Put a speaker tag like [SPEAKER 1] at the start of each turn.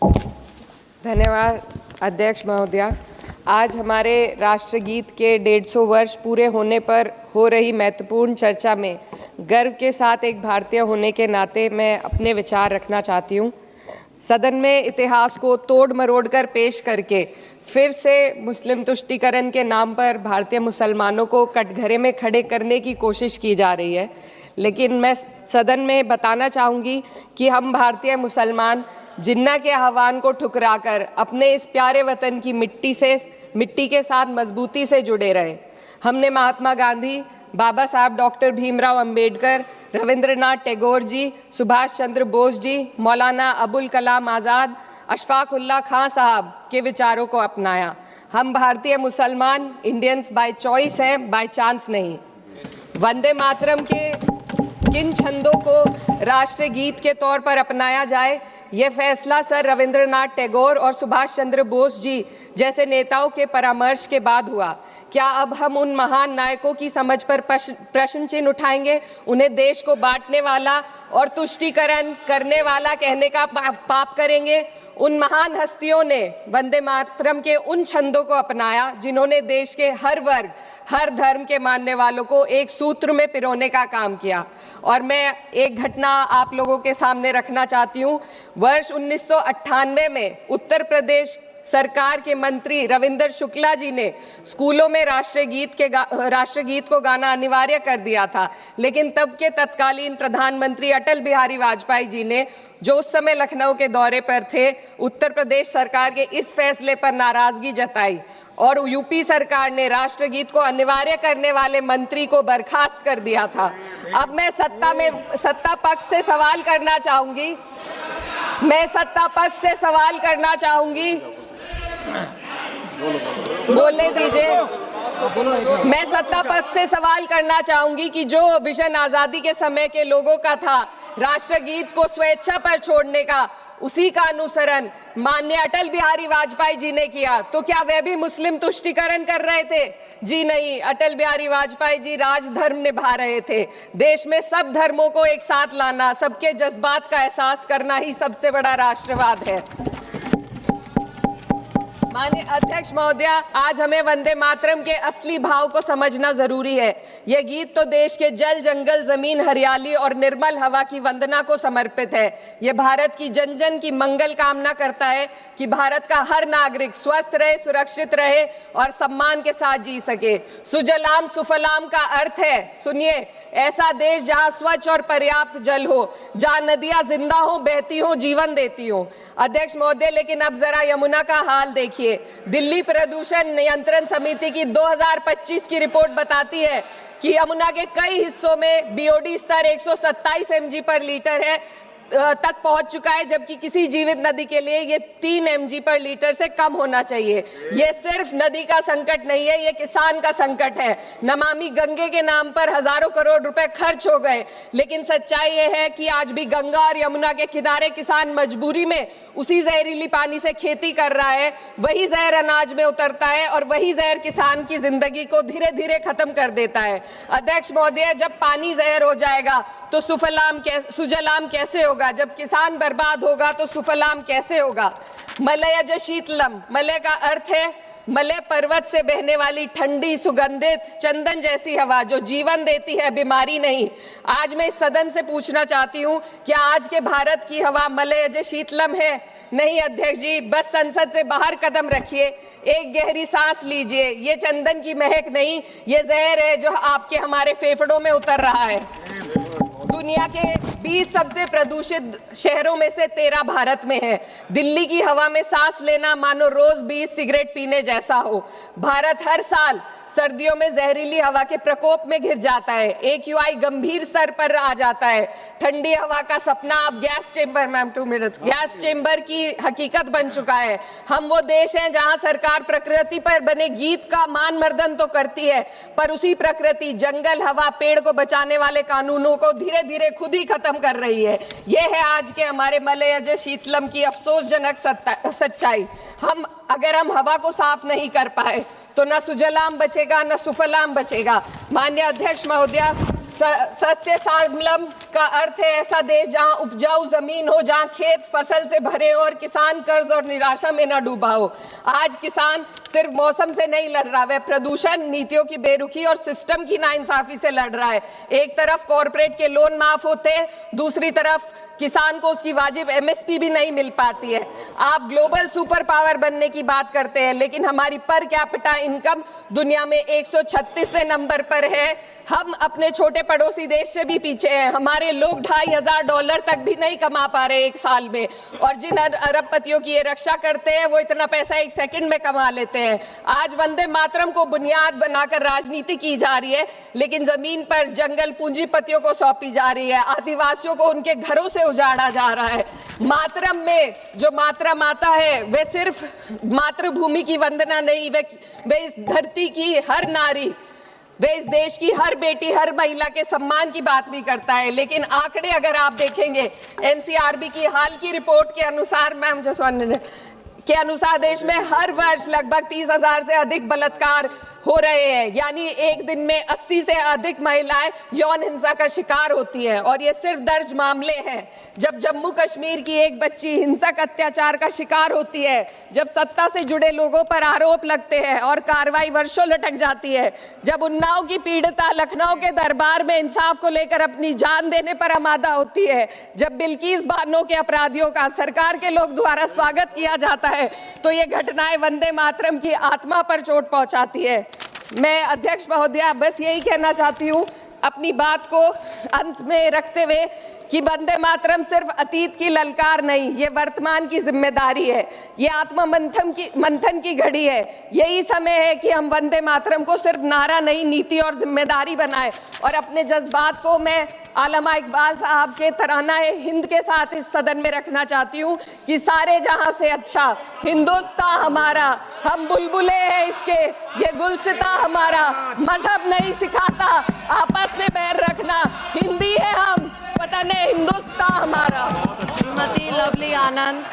[SPEAKER 1] धन्यवाद अध्यक्ष महोदया। आज हमारे राष्ट्रगीत के 150 वर्ष पूरे होने पर हो रही महत्वपूर्ण चर्चा में गर्व के साथ एक भारतीय होने के नाते मैं अपने विचार रखना चाहती हूँ। सदन में इतिहास को तोड़ मरोड़ कर पेश करके फिर से मुस्लिम तुष्टीकरण के नाम पर भारतीय मुसलमानों को कटघरे में खड़े करने की कोशिश की जा रही है। लेकिन मैं सदन में बताना चाहूँगी कि हम भारतीय मुसलमान जिन्ना के आह्वान को ठुकराकर अपने इस प्यारे वतन की मिट्टी के साथ मजबूती से जुड़े रहे। हमने महात्मा गांधी, बाबा साहब डॉक्टर भीमराव अंबेडकर, रविंद्रनाथ टैगोर जी, सुभाष चंद्र बोस जी, मौलाना अबुल कलाम आज़ाद, अशफाक उल्लाह खां साहब के विचारों को अपनाया। हम भारतीय मुसलमान इंडियंस बाय चॉइस हैं, बाय चांस नहीं। वंदे मातरम के किन छंदों को राष्ट्रगीत के तौर पर अपनाया जाए, यह फैसला सर रविंद्रनाथ टैगोर और सुभाष चंद्र बोस जी जैसे नेताओं के परामर्श के बाद हुआ। क्या अब हम उन महान नायकों की समझ पर प्रश्न चिन्ह उठाएंगे? उन्हें देश को बांटने वाला और तुष्टीकरण करने वाला कहने का पाप करेंगे? उन महान हस्तियों ने वंदे मातरम के उन छंदों को अपनाया जिन्होंने देश के हर वर्ग, हर धर्म के मानने वालों को एक सूत्र में पिरोने का काम किया। और मैं एक घटना आप लोगों के सामने रखना चाहती हूँ। वर्ष 1998 में उत्तर प्रदेश सरकार के मंत्री रविंदर शुक्ला जी ने स्कूलों में राष्ट्रगीत को गाना अनिवार्य कर दिया था। लेकिन तब के तत्कालीन प्रधानमंत्री अटल बिहारी वाजपेयी जी ने, जो उस समय लखनऊ के दौरे पर थे, उत्तर प्रदेश सरकार के इस फैसले पर नाराजगी जताई और यूपी सरकार ने राष्ट्रगीत को अनिवार्य करने वाले मंत्री को बर्खास्त कर दिया था। अब मैं सत्ता पक्ष से सवाल करना चाहूंगी, बोलने दीजिए। मैं सत्ता पक्ष से सवाल करना चाहूंगी कि जो विजन आजादी के समय के लोगों का था राष्ट्रगीत को स्वेच्छा पर छोड़ने का, उसी का अनुसरण माननीय अटल बिहारी वाजपेयी जी ने किया, तो क्या वे भी मुस्लिम तुष्टीकरण कर रहे थे? जी नहीं, अटल बिहारी वाजपेयी जी राजधर्म निभा रहे थे। देश में सब धर्मों को एक साथ लाना, सबके जज्बात का एहसास करना ही सबसे बड़ा राष्ट्रवाद है। माननीय अध्यक्ष महोदया, आज हमें वंदे मातरम के असली भाव को समझना जरूरी है। यह गीत तो देश के जल, जंगल, जमीन, हरियाली और निर्मल हवा की वंदना को समर्पित है। यह भारत की जन जन की मंगल कामना करता है कि भारत का हर नागरिक स्वस्थ रहे, सुरक्षित रहे और सम्मान के साथ जी सके। सुजलाम सुफलाम का अर्थ है, सुनिए, ऐसा देश जहाँ स्वच्छ और पर्याप्त जल हो, जहाँ नदियाँ जिंदा हो, बहती हो, जीवन देती हो। अध्यक्ष महोदय, लेकिन अब जरा यमुना का हाल देखिए। दिल्ली प्रदूषण नियंत्रण समिति की 2025 की रिपोर्ट बताती है कि यमुना के कई हिस्सों में बीओडी स्तर 127 mg पर लीटर है तक पहुंच चुका है, जबकि किसी जीवित नदी के लिए ये 3 mg पर लीटर से कम होना चाहिए। ये सिर्फ नदी का संकट नहीं है, ये किसान का संकट है। नमामि गंगे के नाम पर हजारों करोड़ रुपए खर्च हो गए, लेकिन सच्चाई ये है कि आज भी गंगा और यमुना के किनारे किसान मजबूरी में उसी जहरीली पानी से खेती कर रहा है। वही जहर अनाज में उतरता है और वही जहर किसान की जिंदगी को धीरे धीरे खत्म कर देता है। अध्यक्ष महोदय, जब पानी जहर हो जाएगा तो सुजलाम कैसे होगा? जब किसान बर्बाद होगा तो सुफलाम कैसे होगा? मलयज शीतलम, मलय का अर्थ है मलय पर्वत से बहने वाली ठंडी, सुगंधित, चंदन जैसी हवा जो जीवन देती है, बीमारी नहीं। आज मैं इस सदन से पूछना चाहती हूँ, क्या आज के भारत की हवा मलयज शीतलम है? नहीं अध्यक्ष जी, बस संसद से बाहर कदम रखिए, एक गहरी सांस लीजिए। ये चंदन की महक नहीं, ये जहर है जो आपके हमारे फेफड़ों में उतर रहा है। दुनिया के 20 सबसे प्रदूषित शहरों में से 13 भारत में है। दिल्ली की हवा में सांस लेना मानो रोज 20 सिगरेट पीने जैसा हो। भारत हर साल सर्दियों में जहरीली हवा के प्रकोप में घिर जाता है। AQI गंभीर स्तर पर आ जाता है। ठंडी हवा का सपना अब गैस चेंबर की हकीकत बन चुका है। हम वो देश हैं जहां सरकार प्रकृति पर बने गीत का मान मर्दन तो करती है, पर उसी प्रकृति, जंगल, हवा, पेड़ को बचाने वाले कानूनों को धीरे धीरे खुद ही खत्म कर रही है। ये है आज के हमारे मलयज शीतलम की अफसोसजनक सच्चाई। अगर हम हवा को साफ नहीं कर पाए तो न सुजलाम बचेगा, न सुफलाम बचेगा। माननीय अध्यक्ष महोदया, सस्य श्यामलम का अर्थ है ऐसा देश जहां उपजाऊ जमीन हो, जहां खेत फसल से भरे हो और किसान कर्ज और निराशा में न डूबा हो। आज किसान सिर्फ मौसम से नहीं लड़ रहा, वह प्रदूषण, नीतियों की बेरुखी और सिस्टम की नाइंसाफी से लड़ रहा है। एक तरफ कॉरपोरेट के लोन माफ होते हैं, दूसरी तरफ किसान को उसकी वाजिब एमएसपी भी नहीं मिल पाती है। आप ग्लोबल सुपर पावर बनने की बात करते हैं, लेकिन हमारी पर कैपिटा इनकम दुनिया में 136वें नंबर पर है। हम अपने छोटे पड़ोसी देश से भी पीछे हैं। हमारे लोग $2,500 तक भी नहीं कमा पा रहे एक साल में, और जिन अरबपतियों की ये रक्षा करते हैं वो इतना पैसा एक सेकंड में कमा लेते हैं। आज वंदे मातरम को बुनियाद बनाकर राजनीति की जा रही है, लेकिन जमीन पर जंगल पूंजीपतियों को सौंपी जा रही है, आदिवासियों को उनके घरों से उजाड़ा जा रहा है। मातरम में जो मात्रा माता है वे सिर्फ मातृभूमि की वंदना नहीं, वे इस धरती की हर नारी, वे इस देश की हर बेटी, हर महिला के सम्मान की बात भी करता है। लेकिन आंकड़े अगर आप देखेंगे, एनसीआरबी की हाल की रिपोर्ट के अनुसार, मैम जसवंत के अनुसार देश में हर वर्ष लगभग 30,000 से अधिक बलात्कार हो रहे हैं, यानी एक दिन में 80 से अधिक महिलाएं यौन हिंसा का शिकार होती हैं। और ये सिर्फ दर्ज मामले हैं। जब जम्मू कश्मीर की एक बच्ची हिंसक अत्याचार का शिकार होती है, जब सत्ता से जुड़े लोगों पर आरोप लगते हैं और कार्रवाई वर्षों लटक जाती है, जब उन्नाव की पीड़िता लखनऊ के दरबार में इंसाफ को लेकर अपनी जान देने पर आमादा होती है, जब बिल्किस बानो के अपराधियों का सरकार के लोग द्वारा स्वागत किया जाता है, तो ये घटनाएं वंदे मातरम की आत्मा पर चोट पहुंचाती है। मैं अध्यक्ष महोदया बस यही कहना चाहती हूँ अपनी बात को अंत में रखते हुए कि वंदे मातरम सिर्फ अतीत की ललकार नहीं, ये वर्तमान की जिम्मेदारी है, ये आत्मा मंथन की घड़ी है। यही समय है कि हम वंदे मातरम को सिर्फ नारा नहीं, नीति और जिम्मेदारी बनाएं। और अपने जज्बात को मैं आलमा इकबाल साहब के तराना-ए-हिंद के साथ इस सदन में रखना चाहती हूँ कि सारे जहां से अच्छा हिंदुस्तान हमारा, हम बुलबुले हैं इसके, ये गुलसिता हमारा, मजहब नहीं सिखाता आपस में बैर रखना, हिंदी है हम, वतन है हिंदुस्तान हमारा।
[SPEAKER 2] श्रीमती लवली आनंद।